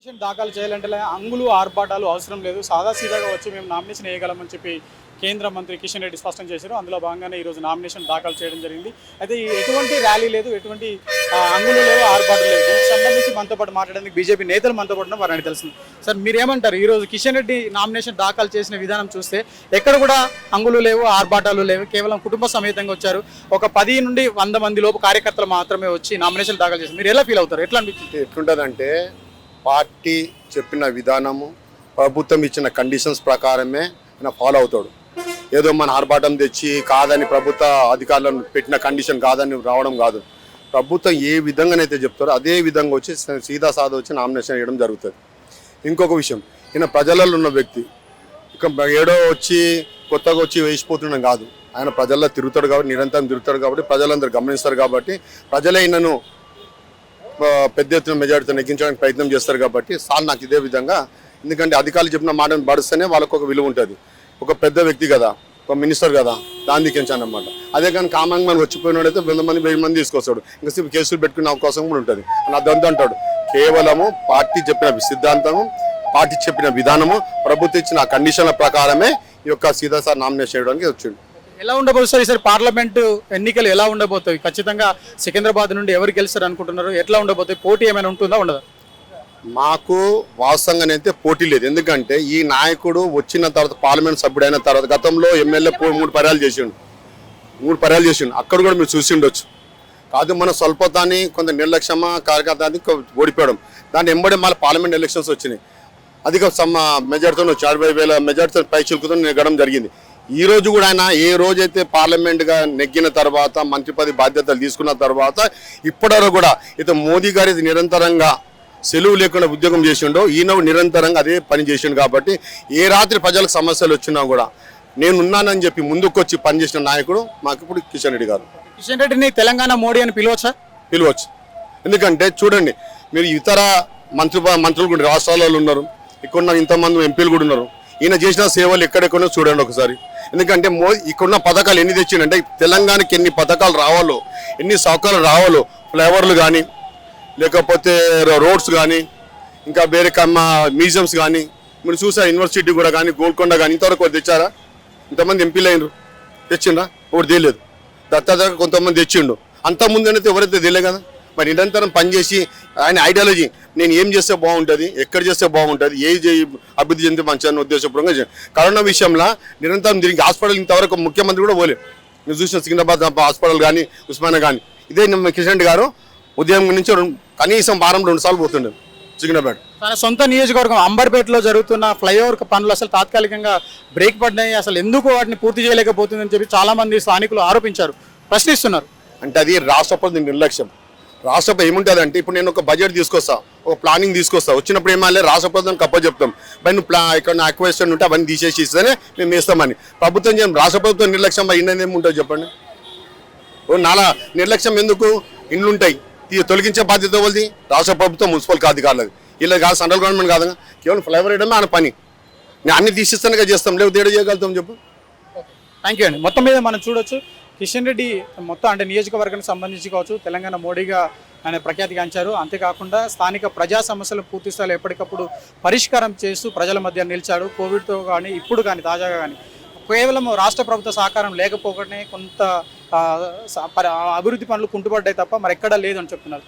Nomination దాఖలు చేయాలంటే అంగులు ఆర్భాటాలు అవసరం లేదు, సాదాసీదాగా వచ్చి మేము నామినేషన్ వేయగలమని చెప్పి కేంద్ర మంత్రి కిషన్ రెడ్డి స్పష్టం చేశారు. అందులో భాగంగానే ఈరోజు నామినేషన్ దాఖలు చేయడం జరిగింది. అయితే ఎటువంటి ర్యాలీ లేదు, ఎటువంటి అంగులు లేవు, ఆర్భాటాలు లేవు. దీనికి సంబంధించి మనతో పాటు మాట్లాడడానికి బీజేపీ నేతలు మనతో పాటు వారిని తెలుస్తుంది. సార్, మీరేమంటారు? ఈరోజు కిషన్ రెడ్డి నామినేషన్ దాఖలు చేసిన విధానం చూస్తే ఎక్కడ కూడా అంగులు లేవు, ఆర్భాటాలు లేవు, కేవలం కుటుంబ సమేతంగా వచ్చారు. ఒక 10 నుండి 100 మంది లోపు కార్యకర్తలు మాత్రమే వచ్చి నామినేషన్ దాఖలు చేశారు. మీరు ఎలా ఫీల్ అవుతారు? ఎట్లా అనిపించింది? ఎట్లుంటుందంటే పార్టీ చెప్పిన విధానము, ప్రభుత్వం ఇచ్చిన కండిషన్స్ ప్రకారమే ఆయన ఫాలో అవుతాడు. ఏదో మన ఆర్భాటం తెచ్చి కాదని ప్రభుత్వ అధికారులను పెట్టిన కండిషన్ కాదని రావడం కాదు. ప్రభుత్వం ఏ విధంగానైతే చెప్తారో అదే విధంగా వచ్చి సీదా సాదా వచ్చి నామినేషన్ వేయడం జరుగుతుంది. ఇంకొక విషయం, ఈయన ప్రజలలో ఉన్న వ్యక్తి, ఇక ఏడో వచ్చి కొత్తగా వచ్చి వేసిపోతున్నాం కాదు. ఆయన ప్రజల్లో తిరుగుతాడు కాబట్టి, నిరంతరం తిరుగుతాడు కాబట్టి, ప్రజలందరూ గమనిస్తారు కాబట్టి, ప్రజలే ఈయనను పెద్ద ఎత్తున మెజారిటీతో నెగ్గించడానికి ప్రయత్నం చేస్తారు కాబట్టి నాకు ఇదే విధంగా. ఎందుకంటే అధికారులు చెప్పిన మాటను పడిస్తేనే వాళ్ళకు ఒక విలువ ఉంటుంది. ఒక పెద్ద వ్యక్తి కదా, ఒక మినిస్టర్ కదా, దాన్ని దిక్కించాను అనమాట. అదే కానీ కామంగా మనం వచ్చిపోయినట్టయితే 100 మంది 1000 మంది తీసుకొస్తాడు, ఇంకా కేసులు పెట్టుకునే అవకాశం కూడా ఉంటుంది. అదంతా అంటాడు. కేవలము పార్టీ చెప్పిన సిద్ధాంతము, పార్టీ చెప్పిన విధానము, ప్రభుత్వం ఇచ్చిన కండిషన్ల ప్రకారమే ఈ యొక్క సీదాసారి నామినేషన్ చేయడానికి వచ్చిండు. ఎలా ఉండబోతుంది సార్ ఈసారి పార్లమెంటు ఎన్నికలు? ఎలా ఉండబోతాయి? ఖచ్చితంగా సికింద్రాబాద్ నుండి ఎవరు గెలుస్తారు అనుకుంటున్నారు? ఎట్లా ఉండబోతాయి? పోటీ ఏమైనా ఉంటుందా, ఉండదా? మాకు వాస్తవంగానైతే పోటీ లేదు. ఎందుకంటే ఈ నాయకుడు వచ్చిన తర్వాత, పార్లమెంట్ సభ్యుడైన తర్వాత, గతంలో ఎమ్మెల్యే 3 పర్యాలు చేసిండు. అక్కడ కూడా మీరు చూసి ఉండొచ్చు. కాదు మన స్వల్పతాన్ని, కొంత నిర్లక్ష్యమా కార్యకర్తని ఓడిపోవడం, దాన్ని ఎంబడే మళ్ళీ పార్లమెంట్ ఎలక్షన్స్ వచ్చినాయి. అధిక మెజార్టీతో 60,000 మెజార్టీతో పైచిలుకుతో నెగ్గడం జరిగింది. ఈ రోజు కూడా ఆయన ఏ రోజైతే పార్లమెంట్గా నెగ్గిన తర్వాత, మంత్రి పదవి బాధ్యతలు తీసుకున్న తర్వాత, ఇప్పటివరకు కూడా ఇతను మోదీ గారి నిరంతరంగా సెలవు లేకుండా ఉద్యోగం చేసిండో, ఈయన నిరంతరంగా అదే పని చేసిండు. కాబట్టి ఏ రాత్రి ప్రజలకు సమస్యలు వచ్చినా కూడా నేనున్నానని చెప్పి ముందుకొచ్చి పనిచేసిన నాయకుడు మాకు ఇప్పుడు కిషన్ రెడ్డి గారు. కిషన్ రెడ్డిని తెలంగాణ మోడీ అని పిలవచ్చు. ఎందుకంటే చూడండి, మీరు ఇతర మంత్రులు కూడా రాష్ట్రాలలో ఉన్నారు, ఇక్కడ ఇంతమంది ఎంపీలు కూడా ఉన్నారు. ఈయన చేసిన సేవలు ఎక్కడెక్కడో చూడండి ఒకసారి. ఎందుకంటే ఇక్కడున్న పథకాలు ఎన్ని తెచ్చిండంటే, తెలంగాణకి ఎన్ని పథకాలు రావాలో, ఎన్ని సౌకర్యాలు రావాలో, ఫ్లైఓవర్లు కానీ, లేకపోతే రోడ్స్ కానీ, ఇంకా వేరే మ్యూజియంస్ కానీ, మీరు చూసా యూనివర్సిటీ కూడా కానీ, గోల్కొండ కానీ, ఇంతవరకు తెచ్చారా? ఇంతమంది ఎంపీలు అయినరు, తెచ్చిండ్రా? ఒకటి తెలియదు. దత్తాత్రేయ కొంతమంది తెచ్చిండు, అంతకుముందు ఎవరైతే తెలియదు కదా. మరి నిరంతరం పనిచేసి ఆయన ఐడియాలజీ, నేను ఏం చేస్తే బాగుంటుంది, ఎక్కడ చేస్తే బాగుంటుంది, ఏ అభివృద్ధి చెందితే మంచి ఉద్దేశపూర్వకంగా కరోనా విషయంలో నిరంతరం తిరిగి హాస్పిటల్ ఇంతవరకు ముఖ్యమంత్రి కూడా పోలేదు. మీరు చూసిన సికింద్రాబాద్ హాస్పిటల్ కానీ, ఉస్మానియా కానీ, ఇదే కిషన్ రెడ్డి గారు ఉదయం నుంచి కనీసం వారం 2 సార్లు పోతుండే సికింద్రాబాద్. తన సొంత నియోజకవర్గం అంబర్పేటలో జరుగుతున్న ఫ్లైఓవర్ పనులు అసలు తాత్కాలికంగా బ్రేక్ పడినాయి, అసలు ఎందుకు వాటిని పూర్తి చేయలేకపోతుందని చెప్పి చాలా మంది స్థానికులు ఆరోపించారు, ప్రశ్నిస్తున్నారు. అంటే అది రాష్ట్రపతి నిర్లక్ష్యం. రాష్ట్రపతి ఏముంటుంది అంటే, ఇప్పుడు నేను ఒక బడ్జెట్ తీసుకొస్తా, ఒక ప్లానింగ్ తీసుకొస్తా, వచ్చినప్పుడు ఏమైనా రాష్ట్రపతిని కప్ప చెప్తాం, మరి నువ్వు ఇక్కడ అక్వేషన్ ఉంటే అవన్నీ తీసేసి ఇస్తేనే మేము వేస్తామని. ప్రభుత్వం చేయం, రాష్ట్ర ప్రభుత్వం నిర్లక్ష్యం అయినది ఏముంటుంది చెప్పండి? నాలా నిర్లక్ష్యం ఎందుకు? ఇండ్లు ఉంటాయి, తొలగించే బాధ్యత వాళ్ళది రాష్ట్ర ప్రభుత్వం, మున్సిపల్ అధికారులది. ఇలా కాదు, సెంట్రల్ గవర్నమెంట్ కాదు, కేవలం ఫ్లైఓవర్ వేయడమే ఆయన పని. నేను అన్ని తీసిస్తానుగా చేస్తాం, లేకపోతే ఏడు చేయగలుగుతాం చెప్పు. థ్యాంక్ యూ అండి. మొత్తం మీద మనం చూడొచ్చు, కిషన్ రెడ్డి మొత్తం అంటే నియోజకవర్గానికి సంబంధించి కావచ్చు, తెలంగాణ మోడీగా ఆయన ప్రఖ్యాతిగాంచారు. అంతేకాకుండా స్థానిక ప్రజా సమస్యలు పూర్తి స్థాయిలో ఎప్పటికప్పుడు పరిష్కారం చేస్తూ ప్రజల మధ్య నిలిచాడు. కోవిడ్తో కానీ, ఇప్పుడు కానీ, తాజాగా కానీ కేవలం రాష్ట్ర ప్రభుత్వ సహకారం లేకపోకనే కొంత అభివృద్ధి పనులు కుంటుపడ్డాయి తప్ప మరెక్కడా లేదని చెప్తున్నారు.